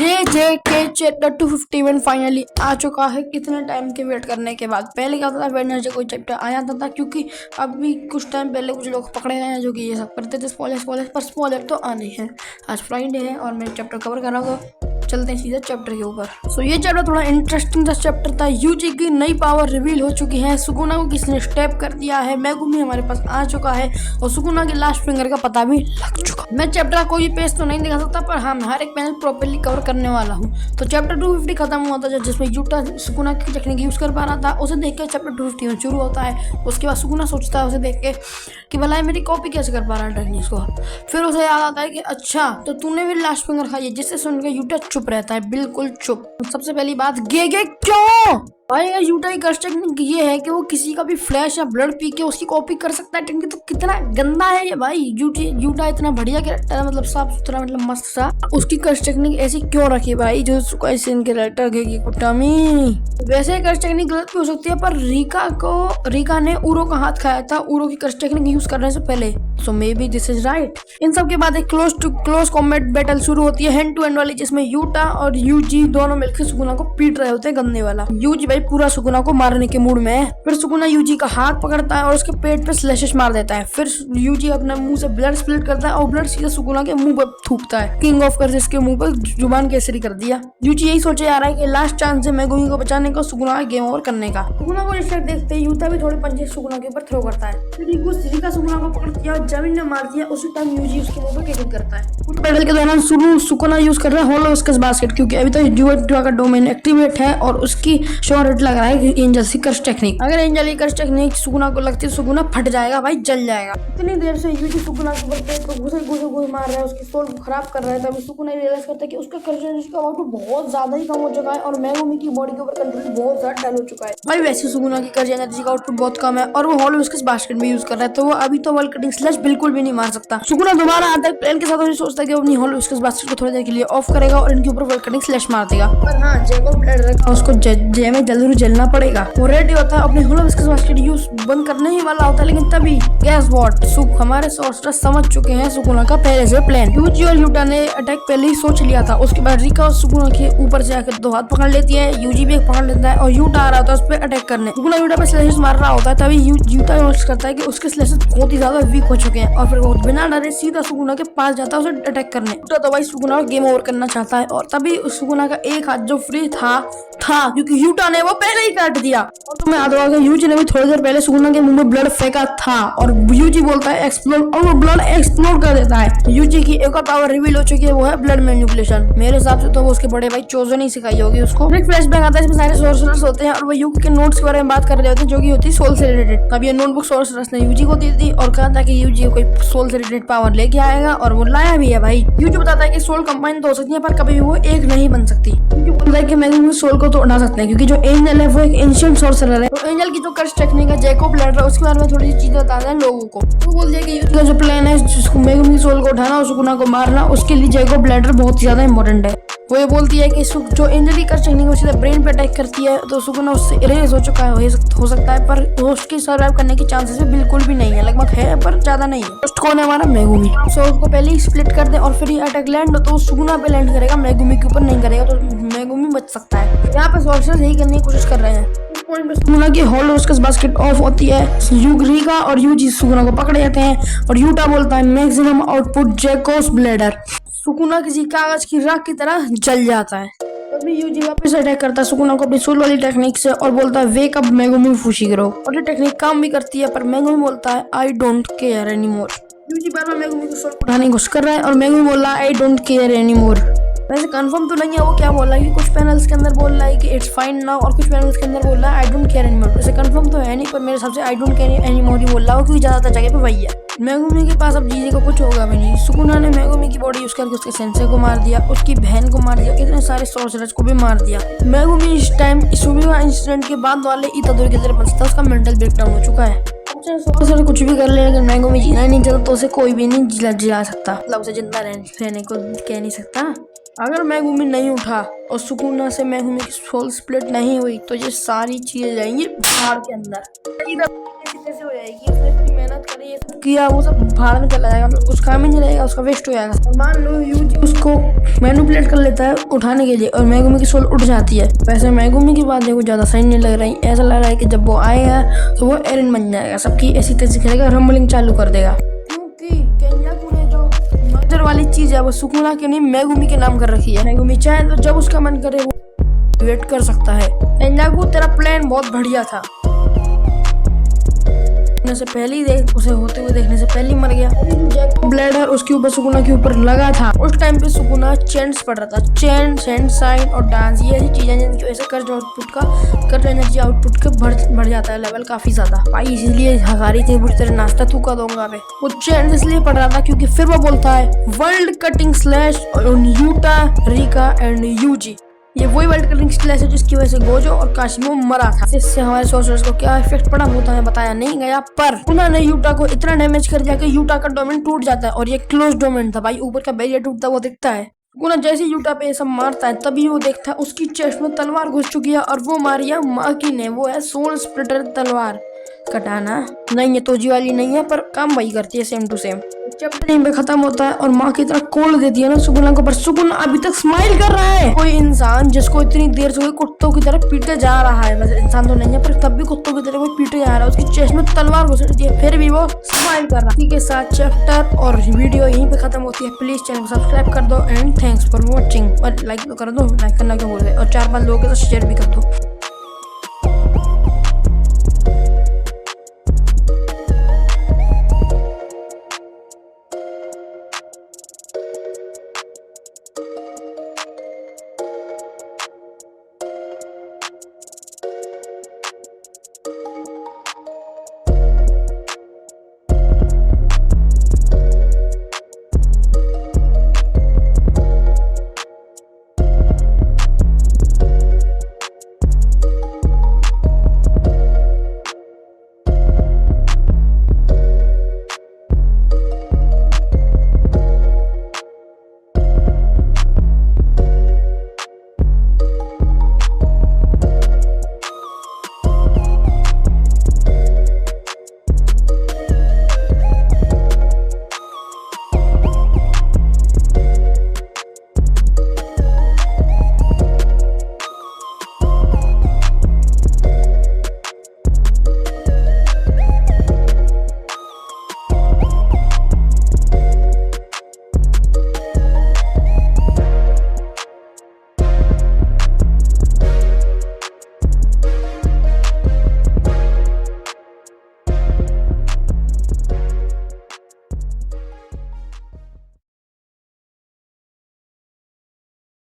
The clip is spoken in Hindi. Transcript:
JJK चैप्टर 251 फाइनली आ चुका है। कितने टाइम के वेट करने के बाद। पहले क्या होता था, वेडनेसडे कोई चैप्टर आ जाता था, क्योंकि अभी कुछ टाइम पहले कुछ लोग पकड़े गए हैं जो कि ये सब करते थे स्पॉइलर पर स्पॉइलर तो आने हैं। आज फ्राइडे है और मैं चैप्टर कवर कर रहा हूँ। चलते हैं सीधे चैप्टर के ऊपर। सो ये चैप्टर थोड़ा इंटरेस्टिंग सा चैप्टर था। यूजी की नई पावर रिवील हो चुकी है। सुकुना को किसने स्टेप कर दिया है। मेगुमी हमारे पास आ चुका है और सुकुना के लास्ट फिंगर का पता भी लग चुका। मैं चैप्टर का कोई पेज तो नहीं दिखा सकता, पर हाँ हर एक पैनल प्रॉपर्ली कवर करने वाला हूँ। तो चैप्टर 250 खत्म हुआ था जिसमें यूटा सुकुना की टेक्निक यूज कर पा रहा था। उसे देख के चैप्टर 251 शुरू होता है। उसके बाद सुकुना सोचता है उसे देख के कि भला मेरी कॉपी कैसे कर पा रहा है टेक्निक्स को। फिर उसे याद आता है कि अच्छा तो तूने भी लास्ट फिंगर खाई है, जिससे सुन के यूटा चुप रहता है, बिल्कुल चुप। सबसे पहली बात गे क्यों भाई, अगर यूटा की कर्स्ट टेक्निक ये है कि वो किसी का भी फ्लैश या ब्लड पी के उसकी कॉपी कर सकता है टेक्निक, तो कितना गंदा है ये भाई। यूटा इतना बढ़िया कैरेक्टर है, मतलब साफ सुथरा, मतलब मस्त सा। उसकी कर्स्ट टेक्निक ऐसी क्यों रखी भाई जो ऐसे कैरेक्टर के वैसे कर्स्ट टेक्निक गलत भी हो सकती है, पर रिका ने उरो का हाथ खाया था उरो की कर्स्ट टेक्निक यूज करने से पहले। So may be this is right. इन सब के बाद एक क्लोज कॉम्बैट बैटल शुरू होती है, हैंड टू हैंड वाली, जिसमें यूटा और यूजी दोनों मिलकर सुकुना को पीट रहे होते हैं गंदे वाला। यूजी भाई पूरा सुकुना को मारने के मूड में है। फिर सुकुना यूजी का हाथ पकड़ता है और उसके पेट पे स्लैशेस मार देता है। फिर यूजी अपने मुंह से ब्लड स्प्लिट करता है और ब्लड सीधा सुकुना के मुंह पर थूकता है। किंग ऑफ कर्स इसके मुंह पर जुबान केसरी कर दिया। यूजी यही सोचे जा रहा है कि लास्ट चांस है मेगुमी को बचाने का, सुकुना का गेम ओवर करने का। सुकुना को डिस्ट्रैक्ट देखते ही यूटा भी थोड़े पंचे सुकुना के ऊपर थ्रो करता है। फिर रिका सुकुना को पकड़ दिया और जमीन में मार दिया। उसी टाइम यूजी उसके मुंह पे किक करता है। बैटल के दौरान सुकुना यूज कर रहा है होलो विस्कस बास्केट, क्योंकि अभी तो यूटा का डोमेन एक्टिवेट है और उसकी शो रेट लग रहा है एंजल की कर्स्ट टेक्निक। अगर एंजल की कर्स्ट टेक्निक सुकुना को लगती है, सुकुना फट जाएगा भाई, जल जाएगा। इतनी देर से यूजी सुकुना के ऊपर को घुसे मार रहा है, उसकी सोल को खराब कर रहा है। तभी सुकुना रियलाइज करता है कि उसका कर्स्ट आउटपुट बहुत ज्यादा ही कम हो चुका है और मेगुमी की बॉडी के ऊपर कंट्रोल बहुत ज्यादा डल हो चुका है भाई। वैसे सुकुना की कर्स्ट एनर्जी का आउटपुट बहुत कम है और वो होलो विस्कस बास्केट भी यूज कर रहा है, तो वो अभी तो वर्ल्ड कटिंग स्लैश बिल्कुल भी नहीं मार सकता। सुकुना दोबारा आता है प्लान के साथ और सोचता है कि वो अपनी होलो विस्कस बास्केट को थोड़ी देर के लिए ऑफ करेगा और इनके ऊपर वर्ल्ड कटिंग स्लैश मार देगा। पर हाँ जैको ब्लड रखा, उसको जय में जल्दी जलना पड़ेगा। वो रेडी होता है, अपने होलो विस्कस बास्केट यूज बंद करने ही वाला होता है, लेकिन तभी गैस व्हाट हमारे सोर्सर समझ चुके हैं सुकुना का पहले से प्लान। यूजी और यूटा ने अटैक पहले ही सोच लिया था। उसके बाद रिका और सुकुना के ऊपर से आकर दो हाथ पकड़ लेती है, यूजी भी एक पकड़ लेता है और यूटा आ रहा होता है उस पर अटैक करने। सुकुना यूटा पे स्लैशेस मार रहा होता है, तभी यूटा नोटिस करता है कि उसके स्लैशेस बहुत ही ज्यादा वीक हो चुके हैं और फिर वो बिना डरे सीधा सुकुना के पास जाता है उसे अटैक करने। यूटा तो भाई सुकुना का गेम ओवर करना चाहता है और तभी सुकुना का एक हाथ जो फ्री था क्योंकि यूटा ने वो पहले ही काट दिया। और तुम्हें याद होगा कि यूजी ने भी थोड़ी देर पहले सुकुना के मुंह में ब्लड फेंका था और यूजी बोलता है एक्सप्लोड और वो ब्लड एक्सप्लोड कर देता है। यूजी की एक और पावर रिवील हो चुकी है, वो है ब्लड मैनिपुलेशन। मेरे हिसाब से तो वो उसके बड़े भाई चोजो ही सिखाई होगी उसको। एक फ्लैशबैक आता है, इसमें सारे सोर्सरर्स होते हैं और वो यूगी के नोट्स के बारे में बात कर रहे होते हैं जो कि होती है सोल से रिलेटेड। तब ये नोटबुक सोर्सरर्स ने यूजी को दी थी और कहा था कि यूजी कोई सोल से रिलेटेड पावर लेके आएगा और वो लाया भी है भाई। यूजी बताता है कि सोल कंबाइन तो हो सकती है पर कभी भी वो एक नहीं बन सकती। यूजी बोलता है कि मेगुमी सोल को तो उड़ा सकते हैं क्योंकि जो एंजल है वो एक एंशिएंट सोर्सरर है। तो एंजल की जो कर्स्ट टेक्निक है जैको ब्लड है, उसके बारे में थोड़ी सी चीजें बताते हैं लोगों को। वो बोलते हैं कि यूजी का जो प्लान है मेगुमी सोल को उठाना और सुकुना को मारना, उसके लिए जैको ब्लैडर बहुत ही ज्यादा इंपॉर्टेंट है। वो ये बोलती है कि जो एंजल की कर्स्ट टेक्निक सीधे ब्रेन पे अटैक करती है, तो सुकुना उससे इरेज हो चुका है, हो सकता है, पर उसकी सर्वाइव करने की चांसेस बिल्कुल भी नहीं है। लगभग है पर ज्यादा नहीं है। फर्स्ट कौन है हमारा मेगुमी। सो उसको पहले ही स्प्लिट कर दे और फिर ये अटैक लैंड तो सुकुना पे लैंड करेगा, मेगुमी के ऊपर नहीं करेगा, तो मेगुमी बच सकता है। यहाँ पे सोर्सर्स यही करने की कोशिश कर रहे हैं। सुकुना की होलो विस्कस बास्केट ऑफ होती है, रिका और यूजी सुकुना को पकड़ लेते हैं और यूटा बोलता है मैक्सिमम आउटपुट जैकोस ब्लेडर। सुकुना किसी कागज की राख की तरह जल जाता है। तभी यूजी वापस अटैक करता है सुकुना को अपनी सोल वाली टेक्निक से और बोलता है वेक अप मेगुमी फुशिगरो। और ये टेक्निक काम भी करती है, पर मेगुमी बोलता है I don't care anymore. Yuji बार बार मेगुमी को सोल उठाने की कोशिश कर रहा है और मेगुमी बोल रहा है आई डोंट केयर एनीमोर। वैसे कंफर्म तो नहीं है वो क्या बोल रहा है, कि कुछ पैनल्स के अंदर बोल रहा है कि इट्स फाइन नाउ और कुछ पैनल्स के अंदर बोल रहा है आई डोंट केयर एनीमोर। वैसे कंफर्म तो है नहीं, पर मेरे हिसाब से आई डोंट केयर एनीमोर ही बोल रहा है, क्योंकि ज्यादातर जगह पे वही है। मेगुमी के पास अब जीने को कुछ होगा भी नहीं। सुकुना ने मेगुमी की बॉडी यूज करके उसके सेंसे को मार दिया, उसकी बहन को मार दिया, इतने सारे सोर्सरर्स को भी मार दिया। मेगुमी इस टाइम सुबह इंसिडेंट के बाद वाले इतादोर की तरह बचता, उसका मेंटल ब्रेकडाउन हो चुका है। सोर्सरर कुछ भी कर ले, लेकिन मेगुमी जीना नहीं चाहता, तो उसे कोई भी नहीं जिला सकता, मतलब उसे जिंदा रहने को कह नहीं सकता। अगर मेगुमी नहीं उठा और सुकुना से मेगुमी की सोल स्प्लिट नहीं हुई तो ये सारी चीजें जाएंगी भाड़ के अंदर। कैसे हो जाएगी, उसने इतनी मेहनत करी, ये सब किया, वो सब भाड़ में चला जाएगा, मतलब कुछ काम ही नहीं रहेगा, उसका वेस्ट हो जाएगा। और मान लो यूजी उसको मैनिपुलेट कर लेता है उठाने के लिए और मेगुमी की सोल उठ जाती है। वैसे मेगुमी की बात देखो ज्यादा सही नहीं लग रही, ऐसा लग रहा है कि जब वो आएगा तो वो एरन बन जाएगा, सबकी ऐसी तैसी करेगा, रंबलिंग चालू कर देगा। क्योंकि केन्याकू ने जो मर्डर वाली चीज है वो सुकुना के नहीं मेगुमी के नाम कर रखी है। मेगुमी चाहे तो जब उसका मन करे वो वेट कर सकता है। केन्याकू तेरा प्लान बहुत बढ़िया था, से पहले ही देख, उसे होते हुए देखने से पहले ही मर गया। ब्लेडर उसके ऊपर सुकुना के ऊपर लगा था। उस टाइम पे सुकुना चेंट्स पढ़ रहा था, चेंट, सेंड, साइन और डांस, ये ऐसी चीजें जिनकी वजह से कर्ज एनर्जी आउटपुट का बढ़ जाता है लेवल काफी ज्यादा। भाई इसीलिए हकारी थे बुरी तरह नाश्ता तू का दूंगा मैं। वो चेंट इसलिए पढ़ रहा था क्योंकि फिर वो बोलता है world cutting slash Yuta, Rika and Yuji. ये वही वर्ल्ड कटिंग स्लैश है जिसकी वजह से गोजो और काशिमो मरा था। इससे हमारे सोर्सर्स को क्या इफेक्ट पड़ा वो तो हमें बताया नहीं गया, पर उन्होंने यूटा को इतना डैमेज कर दिया कि यूटा का डोमेन टूट जाता है और ये क्लोज डोमेन था। भाई ऊपर का बैरियर टूटता वो दिखता है। गुना जैसे यूटा पे ये सब मारता है तभी वो देखता है उसकी चेस्ट में तलवार घुस चुकी है और वो मारिया माकी ने। वो है सोल स्प्लिटर तलवार कटाना, नहीं ये तोजी वाली नहीं है पर काम वही करती है सेम टू सेम। चैप्टर यहीं पे खत्म होता है और माँ की तरह कोल देती है ना सुकुना को, पर सुकुना अभी तक स्माइल कर रहा है। कोई इंसान जिसको इतनी देर से कुत्तों की तरह पीटे जा रहा है, वैसे इंसान तो नहीं है पर तब भी कुत्तों की तरह कोई पीटे जा रहा है, उसकी चेस्ट में तलवार घुस रही है फिर भी वो स्माइल कर रहा है। इसी के साथ चैप्टर और वीडियो यहीं पे खत्म होती है। प्लीज चैनल को सब्सक्राइब कर दो एंड थैंक्स फॉर वॉचिंग। और लाइक तो कर दो, लाइक करना क्यों भूल गए, और 4-5 लोगों के साथ शेयर भी कर दो।